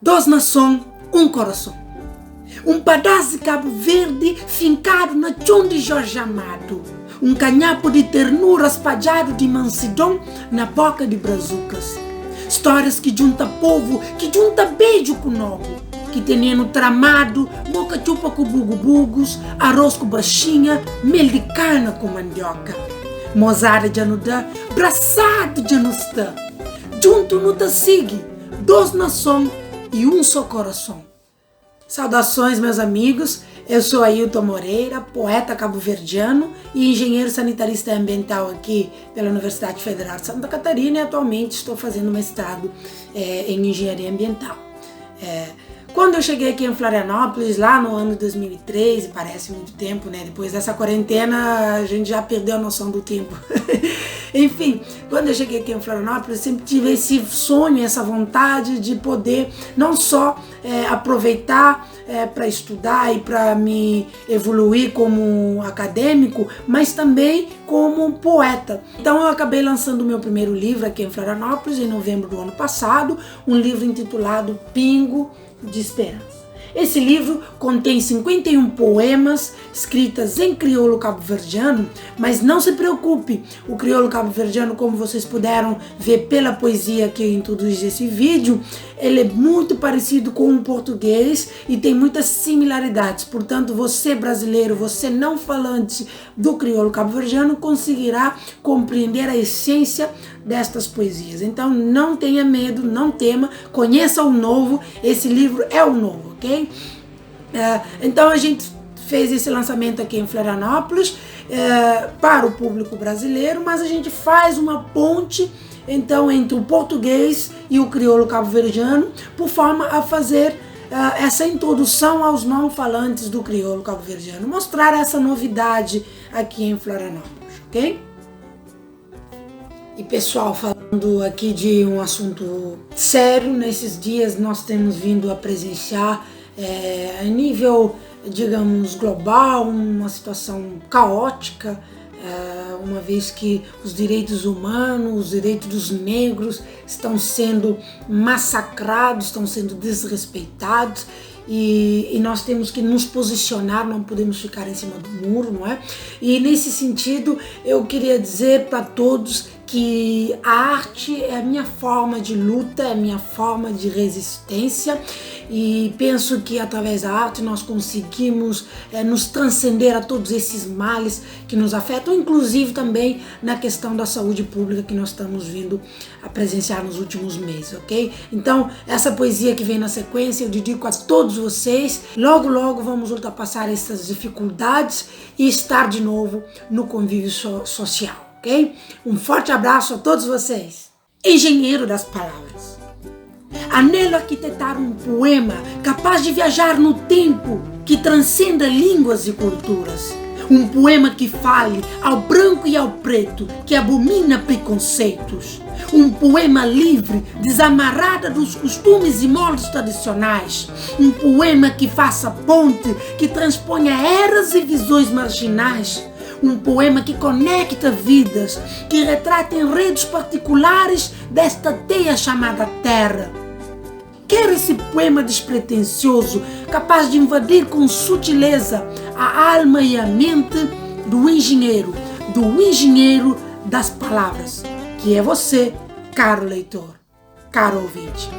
Duas nações, um coração. Um pedaço de Cabo Verde fincado na chão de Jorge Amado. Um canhapo de ternura espalhado de mansidão na boca de brazucas. Histórias que junta povo, que junta beijo com novo. Que teneno tramado, boca chupa com bugo-bugos, arroz com baixinha, mel de cana com mandioca. Mozara de anudá, braçado de anustã. Junto no sigue, duas nações e um só coração. Saudações, meus amigos. Eu sou Ailton Moreira, poeta cabo-verdiano e engenheiro sanitarista ambiental aqui pela Universidade Federal de Santa Catarina e atualmente estou fazendo mestrado em engenharia ambiental. Quando eu cheguei aqui em Florianópolis, lá no ano de 2013, parece muito tempo, né? Depois dessa quarentena, a gente já perdeu a noção do tempo. Enfim, quando eu cheguei aqui em Florianópolis, eu sempre tive esse sonho, essa vontade de poder não só aproveitar para estudar e para me evoluir como acadêmico, mas também como poeta. Então eu acabei lançando o meu primeiro livro aqui em Florianópolis, em novembro do ano passado, um livro intitulado Pingo de Esperança. Esse livro contém 51 poemas escritas em crioulo cabo-verdiano, mas não se preocupe, o crioulo cabo-verdiano, como vocês puderam ver pela poesia que eu introduzi esse vídeo, ele é muito parecido com o português e tem muitas similaridades. Portanto, você brasileiro, você não falante do crioulo cabo-verdiano, conseguirá compreender a essência destas poesias. Então não tenha medo, não tema, conheça o novo, esse livro é o novo, ok? Então a gente fez esse lançamento aqui em Florianópolis para o público brasileiro, mas a gente faz uma ponte então entre o português e o crioulo cabo-verdiano, por forma a fazer essa introdução aos não falantes do crioulo cabo-verdiano, mostrar essa novidade aqui em Florianópolis, ok? E pessoal, falando aqui de um assunto sério, nesses dias nós temos vindo a presenciar a nível, digamos, global, uma situação caótica, uma vez que os direitos humanos, os direitos dos negros estão sendo massacrados, estão sendo desrespeitados. E nós temos que nos posicionar, não podemos ficar em cima do muro, não é? E nesse sentido, eu queria dizer para todos que a arte é a minha forma de luta, é a minha forma de resistência, e penso que através da arte nós conseguimos nos transcender a todos esses males que nos afetam, inclusive também na questão da saúde pública que nós estamos vindo a presenciar nos últimos meses, ok? Então, essa poesia que vem na sequência eu dedico a todos vocês. Logo, logo vamos ultrapassar essas dificuldades e estar de novo no convívio social. Okay? Um forte abraço a todos vocês. Engenheiro das palavras. Anelo arquitetar um poema capaz de viajar no tempo, que transcenda línguas e culturas. Um poema que fale ao branco e ao preto, que abomina preconceitos. Um poema livre, desamarrada dos costumes e moldes tradicionais. Um poema que faça ponte, que transponha eras e visões marginais. Um poema que conecta vidas, que retrata enredos particulares desta teia chamada Terra. Quero esse poema despretensioso, capaz de invadir com sutileza a alma e a mente do engenheiro das palavras, que é você, caro leitor, caro ouvinte.